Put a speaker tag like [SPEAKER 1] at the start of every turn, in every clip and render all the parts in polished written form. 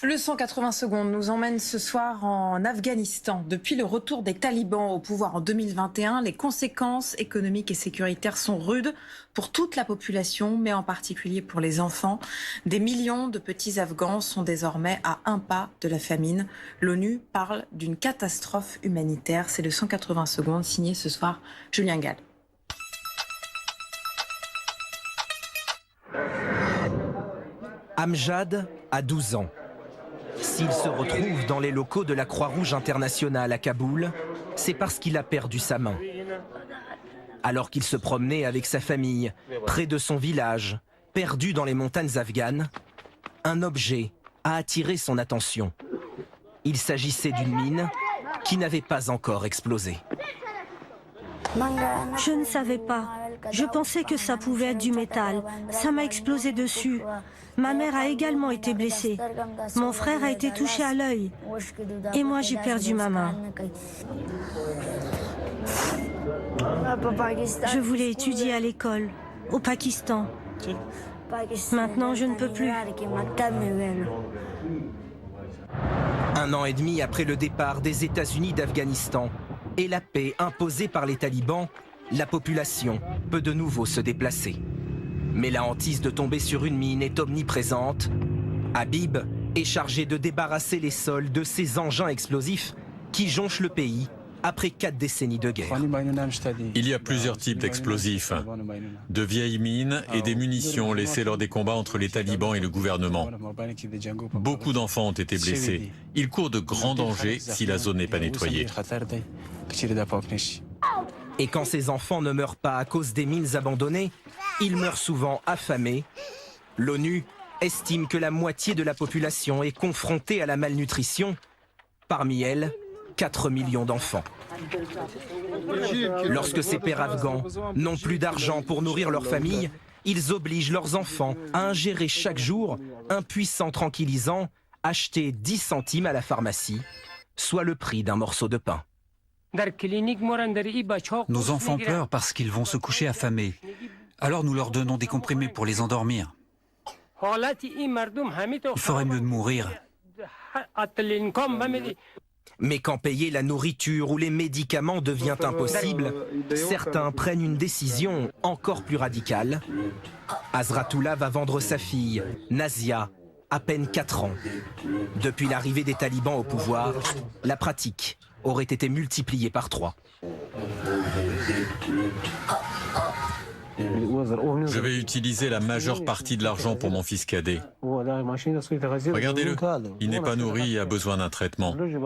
[SPEAKER 1] Le 180 secondes nous emmène ce soir en Afghanistan. Depuis le retour des talibans au pouvoir en 2021, les conséquences économiques et sécuritaires sont rudes pour toute la population, mais en particulier pour les enfants. Des millions de petits Afghans sont désormais à un pas de la famine. L'ONU parle d'une catastrophe humanitaire. C'est le 180 secondes signé ce soir Julien Gall.
[SPEAKER 2] Amjad a 12 ans. S'il se retrouve dans les locaux de la Croix-Rouge internationale à Kaboul, c'est parce qu'il a perdu sa main. Alors qu'il se promenait avec sa famille, près de son village, perdu dans les montagnes afghanes, un objet a attiré son attention. Il s'agissait d'une mine qui n'avait pas encore explosé.
[SPEAKER 3] Je ne savais pas. Je pensais que ça pouvait être du métal. Ça m'a explosé dessus. Ma mère a également été blessée. Mon frère a été touché à l'œil. Et moi, j'ai perdu ma main. Je voulais étudier à l'école, au Pakistan. Maintenant, je ne peux plus.
[SPEAKER 2] 1 an et demi après le départ des États-Unis d'Afghanistan et la paix imposée par les talibans, la population peut de nouveau se déplacer. Mais la hantise de tomber sur une mine est omniprésente. Habib est chargé de débarrasser les sols de ces engins explosifs qui jonchent le pays après 4 décennies de guerre.
[SPEAKER 4] Il y a plusieurs types d'explosifs, de vieilles mines et des munitions laissées lors des combats entre les talibans et le gouvernement. Beaucoup d'enfants ont été blessés. Ils courent de grands dangers si la zone n'est pas nettoyée.
[SPEAKER 2] Et quand ces enfants ne meurent pas à cause des mines abandonnées, ils meurent souvent affamés. L'ONU estime que la moitié de la population est confrontée à la malnutrition. Parmi elles, 4 millions d'enfants. Lorsque ces pères afghans n'ont plus d'argent pour nourrir leur famille, ils obligent leurs enfants à ingérer chaque jour un puissant tranquillisant acheté 10 centimes à la pharmacie, soit le prix d'un morceau de pain.
[SPEAKER 5] Nos enfants pleurent parce qu'ils vont se coucher affamés. Alors nous leur donnons des comprimés pour les endormir. Il ferait mieux de mourir.
[SPEAKER 2] Mais quand payer la nourriture ou les médicaments devient impossible, certains prennent une décision encore plus radicale. Azratullah va vendre sa fille, Nazia, à peine 4 ans. Depuis l'arrivée des talibans au pouvoir, la pratique aurait été multipliée par 3.
[SPEAKER 4] Je vais utiliser la majeure partie de l'argent pour mon fils cadet. Regardez-le, il n'est pas nourri et a besoin d'un traitement. Je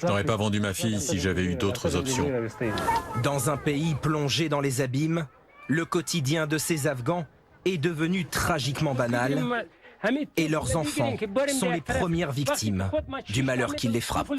[SPEAKER 4] n'aurais pas vendu ma fille si j'avais eu d'autres options.
[SPEAKER 2] Dans un pays plongé dans les abîmes, le quotidien de ces Afghans est devenu tragiquement banal et leurs enfants sont les premières victimes du malheur qui les frappe.